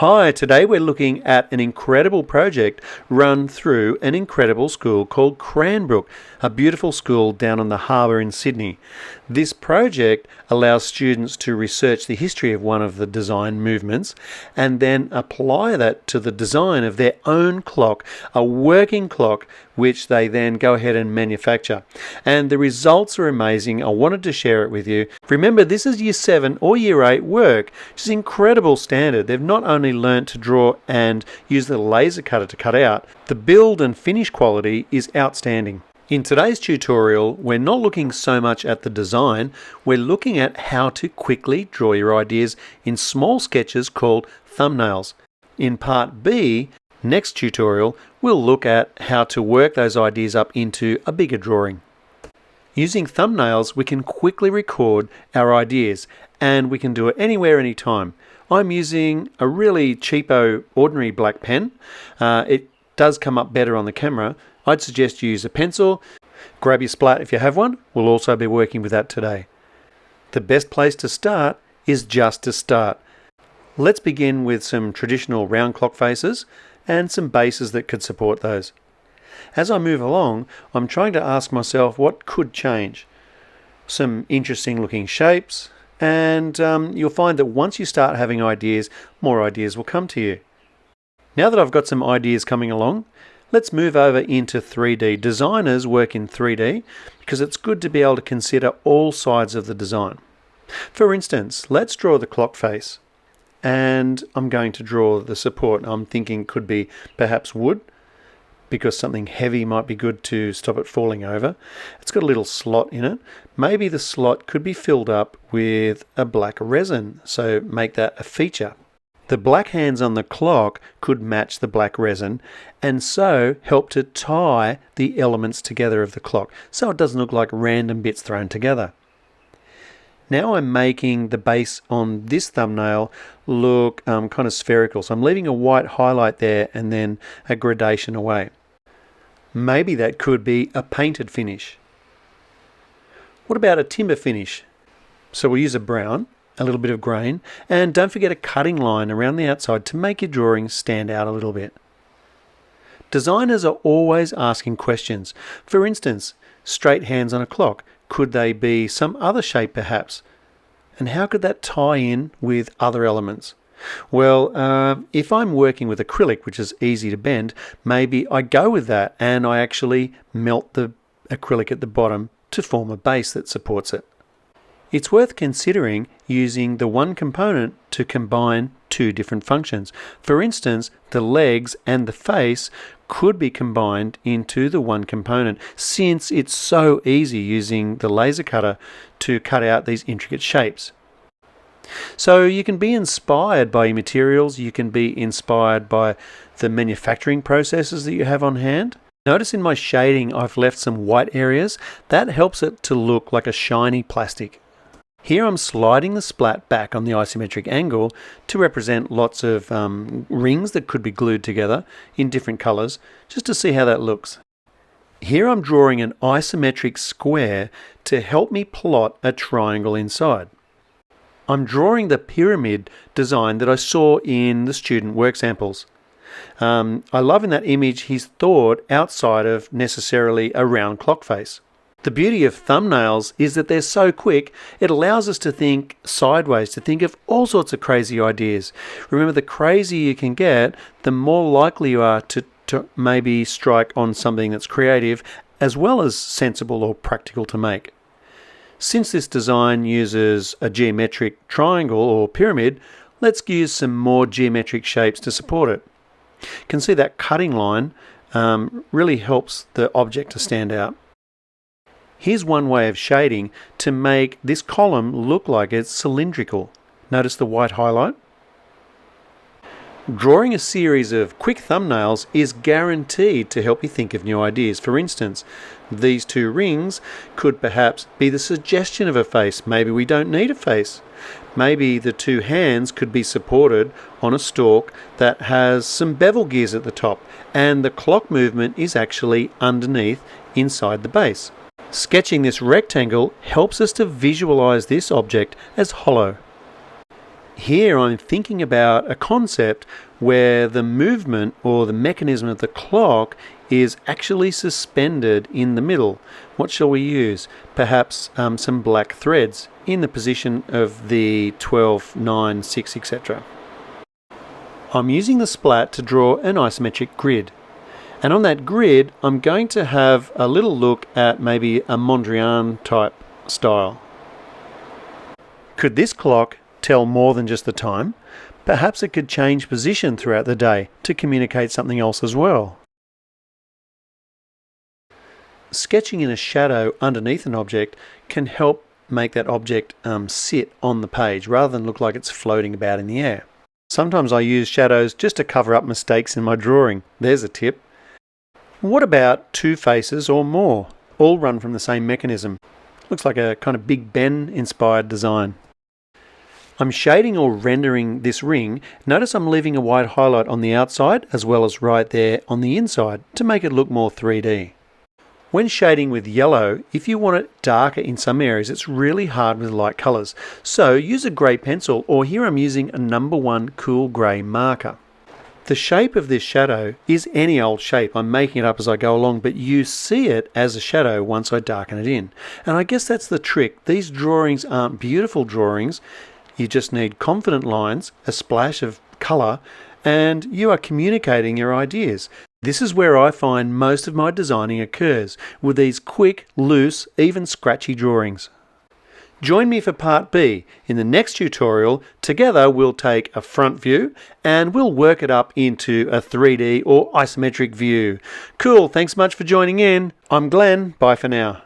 Hi, today we're looking at an incredible project run through an incredible school called Cranbrook, a beautiful school down on the harbour in Sydney. This project allows students to research the history of one of the design movements and then apply that to the design of their own clock, a working clock which they then go ahead and manufacture. And the results are amazing. I wanted to share it with you. Remember, this is Year 7 or Year 8 work, which is incredible standard. They've not only learnt to draw and use the laser cutter to cut out, the build and finish quality is outstanding. In today's tutorial, we're not looking so much at the design, we're looking at how to quickly draw your ideas in small sketches called thumbnails. In part B, next tutorial, we'll look at how to work those ideas up into a bigger drawing. Using thumbnails, we can quickly record our ideas, and we can do it anywhere, anytime. I'm using a really cheapo, ordinary black pen. It does come up better on the camera. I'd suggest you use a pencil. Grab your splat if you have one. We'll also be working with that today. The best place to start is just to start. Let's begin with some traditional round clock faces and some bases that could support those. As I move along, I'm trying to ask myself what could change. Some interesting looking shapes, and you'll find that once you start having ideas, more ideas will come to you. Now that I've got some ideas coming along, let's move over into 3D. Designers work in 3D because it's good to be able to consider all sides of the design. For instance, let's draw the clock face, and I'm going to draw the support. I'm thinking could be perhaps wood, because something heavy might be good to stop it falling over. It's got a little slot in it. Maybe the slot could be filled up with a black resin, so make that a feature. The black hands on the clock could match the black resin and so help to tie the elements together of the clock so it doesn't look like random bits thrown together. Now I'm making the base on this thumbnail look kind of spherical, so I'm leaving a white highlight there and then a gradation away. Maybe that could be a painted finish. What about a timber finish? So we'll use a brown, a little bit of grain, and don't forget a cutting line around the outside to make your drawing stand out a little bit. Designers are always asking questions. For instance, straight hands on a clock. Could they be some other shape perhaps? And how could that tie in with other elements? Well, if I'm working with acrylic, which is easy to bend, maybe I go with that and I actually melt the acrylic at the bottom to form a base that supports it. It's worth considering using the one component to combine two different functions. For instance, the legs and the face could be combined into the one component, since it's so easy using the laser cutter to cut out these intricate shapes. So you can be inspired by your materials, you can be inspired by the manufacturing processes that you have on hand. Notice in my shading I've left some white areas. That helps it to look like a shiny plastic. Here I'm sliding the splat back on the isometric angle to represent lots of rings that could be glued together in different colours, just to see how that looks. Here I'm drawing an isometric square to help me plot a triangle inside. I'm drawing the pyramid design that I saw in the student work samples. I love in that image he's thought outside of necessarily a round clock face. The beauty of thumbnails is that they're so quick, it allows us to think sideways, to think of all sorts of crazy ideas. Remember, the crazier you can get, the more likely you are to maybe strike on something that's creative as well as sensible or practical to make. Since this design uses a geometric triangle or pyramid, let's use some more geometric shapes to support it. You can see that cutting line really helps the object to stand out. Here's one way of shading to make this column look like it's cylindrical. Notice the white highlight? Drawing a series of quick thumbnails is guaranteed to help you think of new ideas. For instance, these two rings could perhaps be the suggestion of a face. Maybe we don't need a face. Maybe the two hands could be supported on a stalk that has some bevel gears at the top, and the clock movement is actually underneath inside the base. Sketching this rectangle helps us to visualize this object as hollow. Here I'm thinking about a concept where the movement or the mechanism of the clock is actually suspended in the middle. What shall we use? Perhaps some black threads in the position of the 12, 9, 6, etc. I'm using the splat to draw an isometric grid. And on that grid, I'm going to have a little look at maybe a Mondrian type style. Could this clock tell more than just the time? Perhaps it could change position throughout the day to communicate something else as well. Sketching in a shadow underneath an object can help make that object sit on the page rather than look like it's floating about in the air. Sometimes I use shadows just to cover up mistakes in my drawing. There's a tip. What about two faces or more? All run from the same mechanism. Looks like a kind of Big Ben inspired design. I'm shading or rendering this ring. Notice I'm leaving a white highlight on the outside as well as right there on the inside to make it look more 3D. When shading with yellow, if you want it darker in some areas, it's really hard with light colours. So use a grey pencil, or here I'm using a number 1 cool grey marker. The shape of this shadow is any old shape. I'm making it up as I go along, but you see it as a shadow once I darken it in. And I guess that's the trick. These drawings aren't beautiful drawings. You just need confident lines, a splash of colour, and you are communicating your ideas. This is where I find most of my designing occurs, with these quick, loose, even scratchy drawings. Join me for part B. In the next tutorial, together we'll take a front view and we'll work it up into a 3D or isometric view. Cool, thanks much for joining in. I'm Glenn, bye for now.